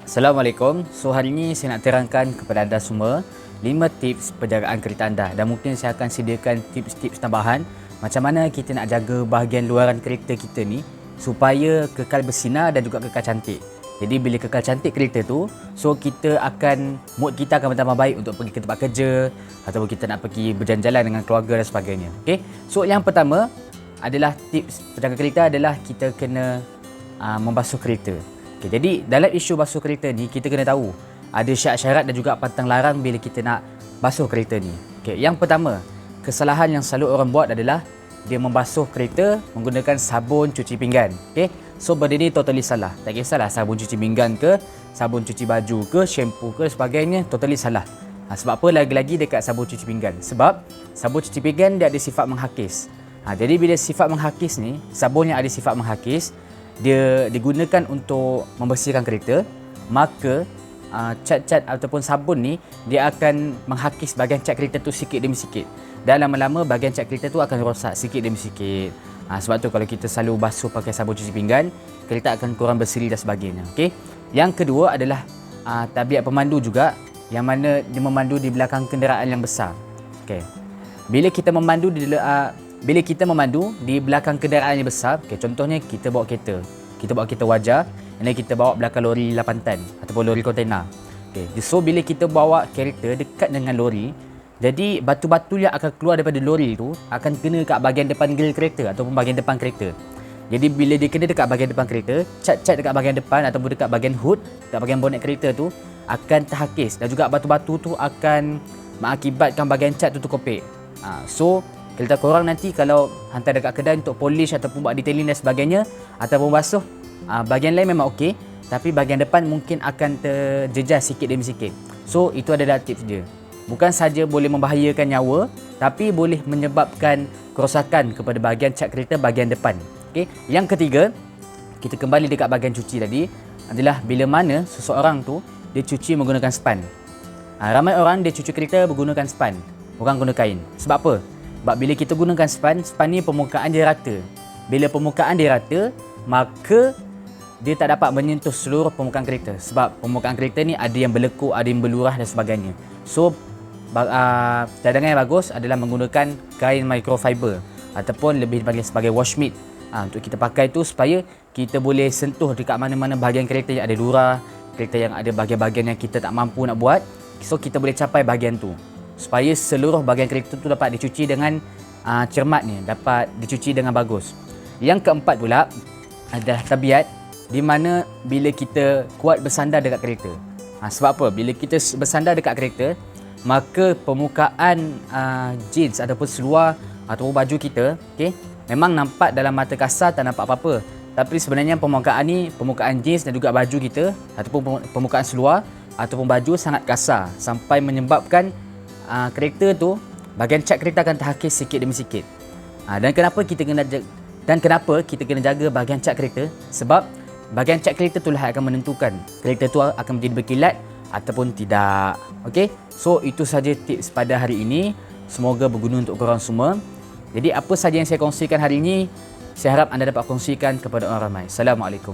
Assalamualaikum. So hari ini saya nak terangkan kepada anda semua 5 tips penjagaan kereta anda, dan mungkin saya akan sediakan tips-tips tambahan macam mana kita nak jaga bahagian luaran kereta kita ni supaya kekal bersinar dan juga kekal cantik. Jadi bila kekal cantik kereta tu, so mood kita akan bertambah baik untuk pergi ke tempat kerja ataupun kita nak pergi berjalan-jalan dengan keluarga dan sebagainya. Okey. So yang pertama adalah tips penjaga kereta adalah kita kena membasuh kereta. Okay, jadi dalam isu basuh kereta ni kita kena tahu ada syarat-syarat dan juga pantang larang bila kita nak basuh kereta ni. Okay, yang pertama, kesalahan yang selalu orang buat adalah dia membasuh kereta menggunakan sabun cuci pinggan. Okay, so benda ni totally salah. Tak kisahlah sabun cuci pinggan ke, sabun cuci baju ke, shampoo ke sebagainya, totally salah. Sebab apa lagi-lagi dekat sabun cuci pinggan? Sebab sabun cuci pinggan dia ada sifat menghakis. Jadi bila sifat menghakis ni, sabun yang ada sifat menghakis dia digunakan untuk membersihkan kereta, maka cat-cat ataupun sabun ni dia akan menghakis bahagian cat kereta tu sikit demi sikit, dan lama-lama bahagian cat kereta tu akan rosak sikit demi sikit. Sebab tu kalau kita selalu basuh pakai sabun cuci pinggan, kereta akan kurang berseri dan sebagainya. Okey. Yang kedua adalah tabiat pemandu juga, yang mana dia memandu di belakang kenderaan yang besar. Okey. Bila kita memandu di belakang kenderaan yang besar, contohnya kita bawa kereta wajar, dan kita bawa belakang lori 8 tan ataupun lori kontainer. So bila kita bawa kereta dekat dengan lori, jadi batu-batu yang akan keluar daripada lori tu akan kena kat bahagian depan grill kereta ataupun bahagian depan kereta. Jadi bila dia kena dekat bahagian depan kereta, cat-cat dekat bahagian depan ataupun dekat bahagian hood, dekat bahagian bonet kereta tu akan terhakis, dan juga batu-batu tu akan mengakibatkan bahagian cat tu terkopek. So kereta korang nanti kalau hantar dekat kedai untuk polish ataupun buat detailing dan sebagainya ataupun basuh, bahagian lain memang okey, tapi bahagian depan mungkin akan terjejas sikit demi sikit. So itu adalah tips dia. Bukan saja boleh membahayakan nyawa, tapi boleh menyebabkan kerosakan kepada bahagian cat kereta bahagian depan. Okey. Yang ketiga, kita kembali dekat bahagian cuci tadi, adalah bila mana seseorang tu dia cuci menggunakan span. Ramai orang dia cuci kereta menggunakan span, bukan guna kain. Sebab apa? Sebab bila kita gunakan span ni permukaan dia rata. Bila permukaan dia rata, maka dia tak dapat menyentuh seluruh permukaan kereta. Sebab permukaan kereta ni ada yang berlekuk, ada yang berlurah dan sebagainya. So, cadangan yang bagus adalah menggunakan kain microfiber ataupun lebih dipanggil sebagai wash mitt. Untuk kita pakai tu supaya kita boleh sentuh dekat mana-mana bahagian kereta yang ada lurah, kereta yang ada bahagian-bahagian yang kita tak mampu nak buat. So, kita boleh capai bahagian tu, supaya seluruh bahagian kereta tu dapat dicuci dengan cermat ni, dapat dicuci dengan bagus. Yang keempat pula adalah tabiat di mana bila kita kuat bersandar dekat kereta. Sebab apa? Bila kita bersandar dekat kereta, maka permukaan jeans ataupun seluar ataupun baju kita, memang nampak dalam mata kasar tak nampak apa-apa. Tapi sebenarnya permukaan jeans dan juga baju kita ataupun permukaan seluar ataupun baju sangat kasar sampai menyebabkan kereta tu, bahagian cat kereta akan terhakis sikit demi sikit. Dan kenapa kita kena jaga bahagian cat kereta? Sebab bahagian cat kereta itulah akan menentukan kereta tu akan menjadi berkilat ataupun tidak. Okey, so itu saja tips pada hari ini. Semoga berguna untuk korang semua. Jadi apa saja yang saya kongsikan hari ini, saya harap anda dapat kongsikan kepada orang ramai. Assalamualaikum.